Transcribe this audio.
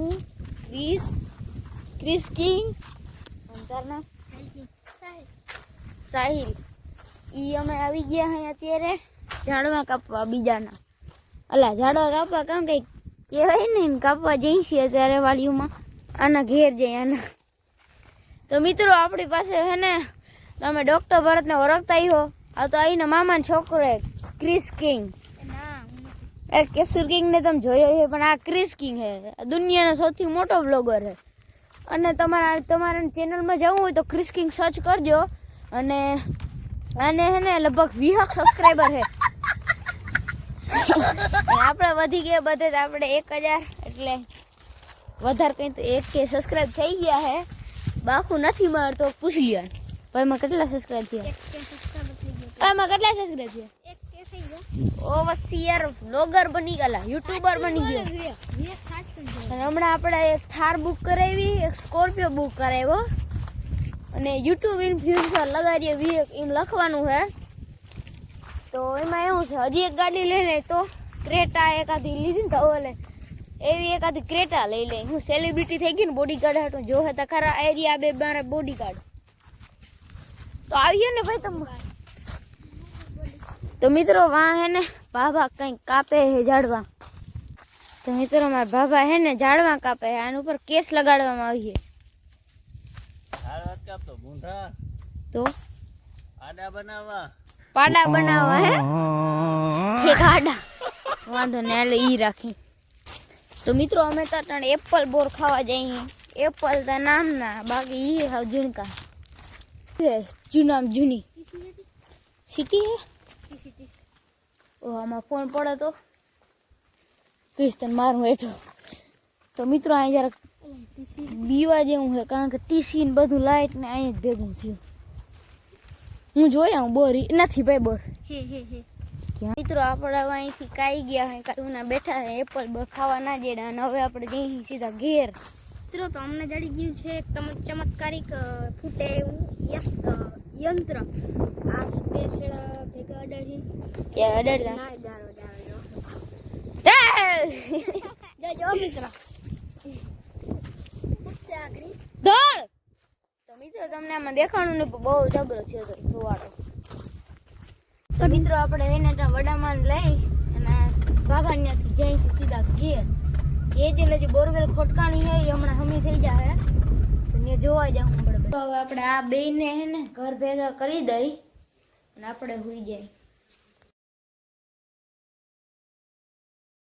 હું Chris king તારના Sahil ઈ અમે આવી ગયા અહીં અત્યારે ઝાડવા કાપવા બીજાના ઝાડવા કાપવા કામ કઈ કહેવાય ને કાપવા જઈ છીએ અત્યારે વાડીઓમાં આના ઘેર જઈ આના તો મિત્રો આપણી પાસે હે ને તમે ડોક્ટર ભરતને ઓળખતા હો આ તો અહીંના મામાનો છોકરો ક્રિસ કિંગ કેસુર કિંગ ને તમે જોયો છે પણ આ ક્રિસ કિંગ છે દુનિયાનો સૌથી મોટો બ્લોગર છે અને તમારા ચેનલમાં જવું હોય તો ક્રિસ કિંગ સર્ચ કરજો અને આને હે ને લગભગ 20 સબસ્ક્રાઈબર છે આપણે વધી ગયા બધે આપણે 1000 એટલે વધારે કંઈ તો 1K સબસ્ક્રાઈબ થઈ ગયા છે બાકુ નથી મારતો પૂછ લ્યો ભાઈ માં કેટલા સબસ્ક્રાઈબ થયા 1K સબસ્ક્રાઈબ થઈ ગયા એમાં કેટલા સબસ્ક્રાઈબ થયા 1K થઈ ગયા ઓ બસ યાર બ્લોગર બની ગયેલા યુટ્યુબર બની ગયો અને હમણાં આપણે એક થાર બુક કરાવી એક સ્કોર્પિયો બુક કરાવ્યો અને યુટ્યુબ ઇન્ફ્લુએન્સર લગાડીએ એમ લખવાનું છે તો એમાં એવું છે હજી એક ગાડી લઈ લે તો ક્રેટા એકાદી લીધી ને તો ઓલે એવી એકાદી ક્રેટા લઈ લે હું સેલિબ્રિટી થઈ ગઈ ને બોડીગાર્ડ હાટું જો હતા ખરા એરિયા બે મારા બોડીગાર્ડ તો આવીએ ને ભાઈ તમે તો મિત્રો વાં હે ને ભાભા કંઈક કાપે હે ઝાડવા તો મિત્રો મારા ભાભા હે ને ઝાડવા કાપે આના ઉપર કેસ લગાડવામાં આવીએ તો પાડા બનાવવા હે એક આડા વાંધો ને એટલે ઈ રાખી તો મિત્રો અમે તો એપલ બોર ખાવા જઈએ એપલ તો નામ ના બાકી ઈ હાવ ઝીણકા જૂની સિટી હે ઓ આમાં ફોન પડે તો ક્રિસ્તન મારું હેઠો તો મિત્રો અહીં જરાક બીવા જેવું છે કારણ કે ટીસી ને બધું લાઈટ ને અહીં જ ભેગું થયું હું જોયા હું બોર નથી ભાઈ બોર મિત્રો આપણે અહીંથી કાઈ ગયા હે કાઈના બેઠા હે એપલ ખાવા ના જેડા અને હવે આપણે જઈ સીધા ઘેર મિત્રો તો અમને જડી ગયું છે એક ચમત્કારિક ફૂટે એવું યંત્ર આ સ્પેશિયલ ભેગા અડાડી કે અડાડલા ના દારો જો મિત્રો દોડ તો મિત્રો તમને આમાં દેખાણું ને બહુ જબરો છે તો જોવાડો તો મિત્રો આપણે એને વડામાં લઈ અને બાગાન્યાથી જઈશું સીધા ઘેર એ જે લજી બોરવેલ ખોટકાણી છે એ હમણાં હમી થઈ જાય તો ને જોવા જાઉં આપણે હવે આપણે આ બેયને હે ને ઘર ભેગા કરી દઈ અને આપણે હુઈ જાય